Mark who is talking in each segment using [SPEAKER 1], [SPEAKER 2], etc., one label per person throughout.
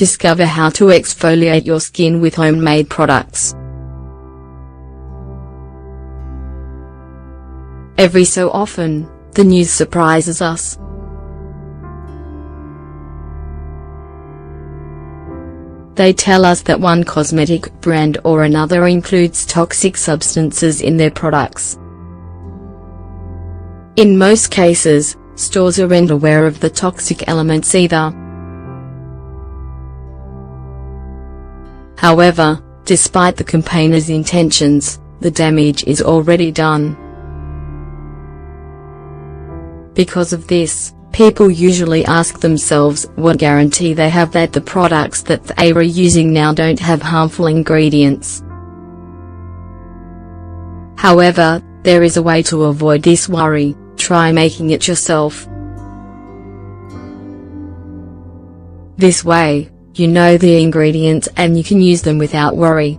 [SPEAKER 1] Discover how to exfoliate your skin with homemade products. Every so often, the news surprises us. They tell us that one cosmetic brand or another includes toxic substances in their products. In most cases, stores aren't aware of the toxic elements either. However, despite the campaigner's intentions, the damage is already done. Because of this, people usually ask themselves what guarantee they have that the products that they are using now don't have harmful ingredients. However, there is a way to avoid this worry. Try making it yourself. This way, you know the ingredients and you can use them without worry.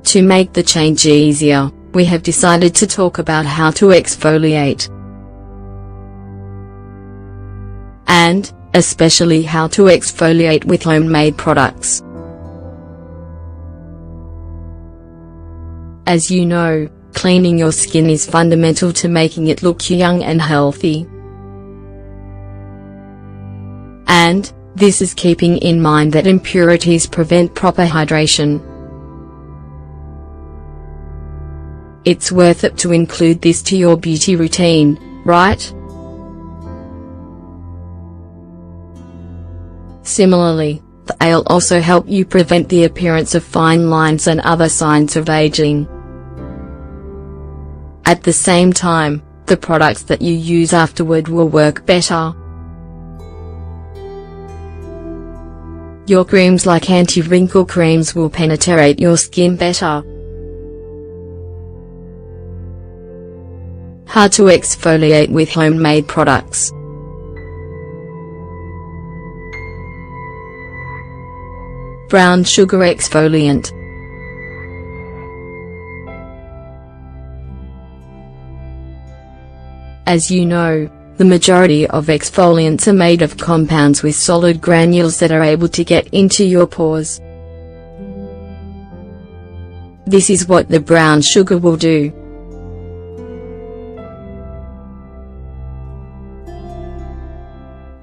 [SPEAKER 1] To make the change easier, we have decided to talk about how to exfoliate. And, especially how to exfoliate with homemade products. As you know, cleaning your skin is fundamental to making it look young and healthy. And, this is keeping in mind that impurities prevent proper hydration. It's worth it to include this to your beauty routine, right? Similarly, they'll also help you prevent the appearance of fine lines and other signs of aging. At the same time, the products that you use afterward will work better. Your creams like anti-wrinkle creams will penetrate your skin better. How to exfoliate with homemade products. Brown sugar exfoliant. As you know, the majority of exfoliants are made of compounds with solid granules that are able to get into your pores. This is what the brown sugar will do.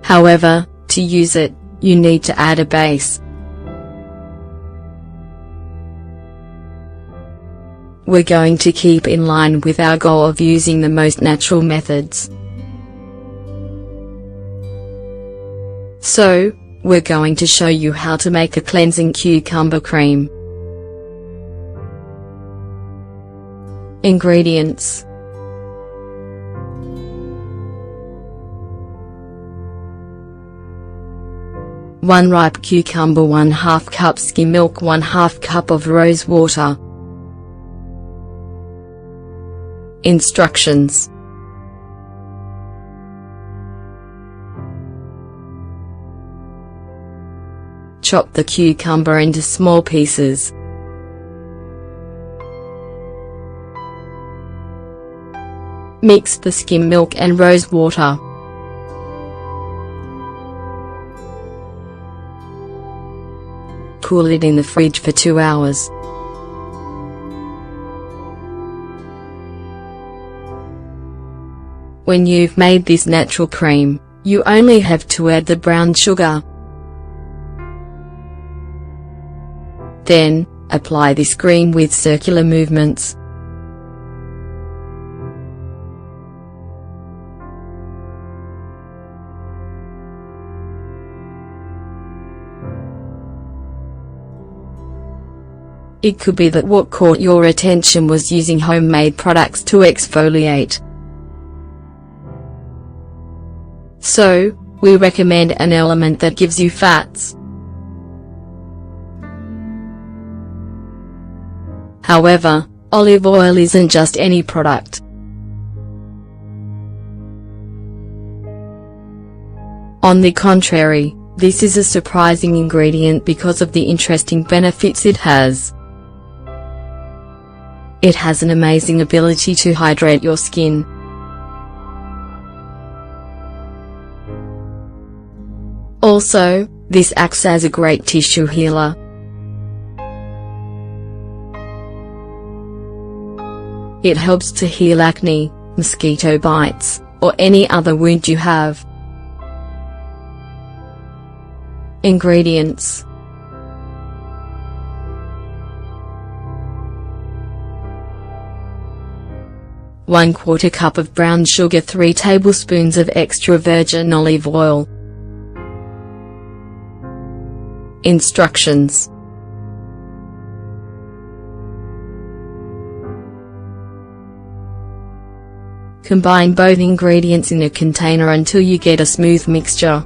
[SPEAKER 1] However, to use it, you need to add a base. We're going to keep in line with our goal of using the most natural methods. So, we're going to show you how to make a cleansing cucumber cream. Ingredients: one ripe cucumber, 1/2 cup skim milk, 1/2 cup of rose water. Instructions: chop the cucumber into small pieces. Mix the skim milk and rose water. Cool it in the fridge for 2 hours. When you've made this natural cream, you only have to add the brown sugar. Then, apply this cream with circular movements. It could be that what caught your attention was using homemade products to exfoliate. So, we recommend an element that gives you fats. However, olive oil isn't just any product. On the contrary, this is a surprising ingredient because of the interesting benefits it has. It has an amazing ability to hydrate your skin. Also, this acts as a great tissue healer. It helps to heal acne, mosquito bites, or any other wound you have. Ingredients: 1/4 cup of brown sugar, 3 tablespoons of extra virgin olive oil. Instructions: combine both ingredients in a container until you get a smooth mixture.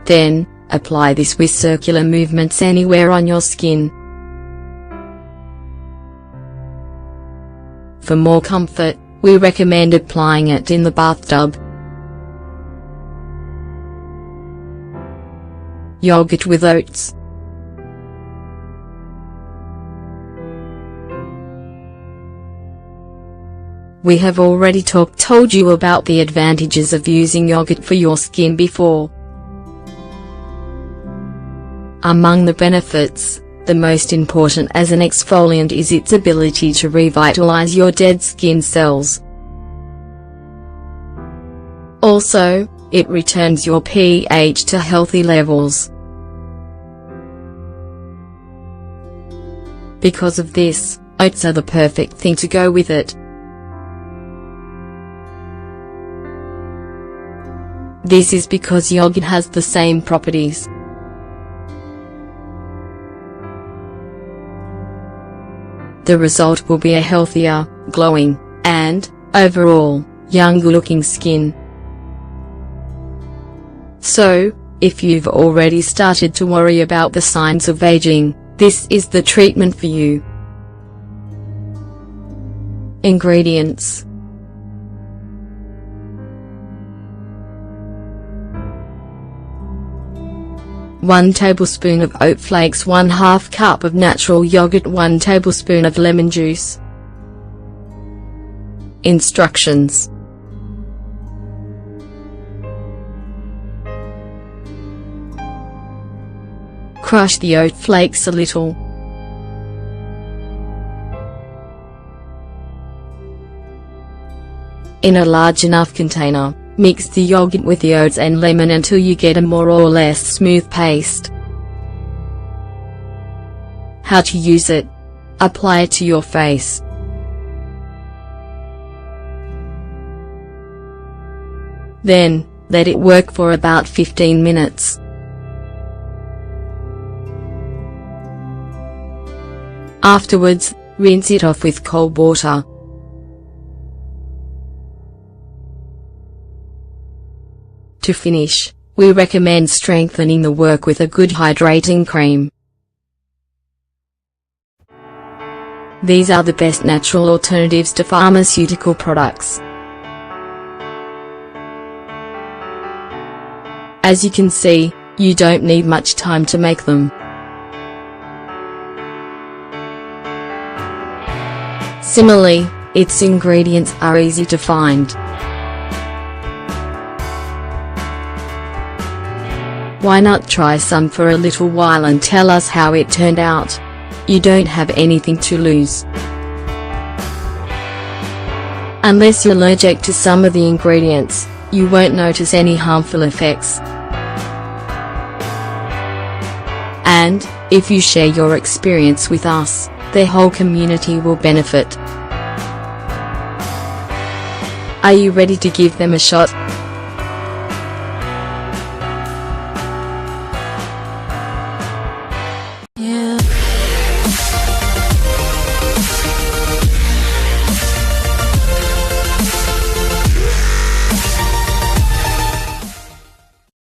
[SPEAKER 1] Then, apply this with circular movements anywhere on your skin. For more comfort, we recommend applying it in the bathtub. Yogurt with oats. We have already told you about the advantages of using yogurt for your skin before. Among the benefits, the most important as an exfoliant is its ability to revitalize your dead skin cells. Also, it returns your pH to healthy levels. Because of this, oats are the perfect thing to go with it. This is because yogurt has the same properties. The result will be a healthier, glowing, and, overall, younger-looking skin. So, if you've already started to worry about the signs of aging, this is the treatment for you. Ingredients: 1 tablespoon of oat flakes, 1/2 cup of natural yogurt, 1 tablespoon of lemon juice. Instructions: crush the oat flakes a little. In a large enough container, mix the yogurt with the oats and lemon until you get a more or less smooth paste. How to use it: apply it to your face. Then, let it work for about 15 minutes. Afterwards, rinse it off with cold water. To finish, we recommend strengthening the work with a good hydrating cream. These are the best natural alternatives to pharmaceutical products. As you can see, you don't need much time to make them. Similarly, its ingredients are easy to find. Why not try some for a little while and tell us how it turned out? You don't have anything to lose. Unless you're allergic to some of the ingredients, you won't notice any harmful effects. And, if you share your experience with us, the whole community will benefit. Are you ready to give them a shot?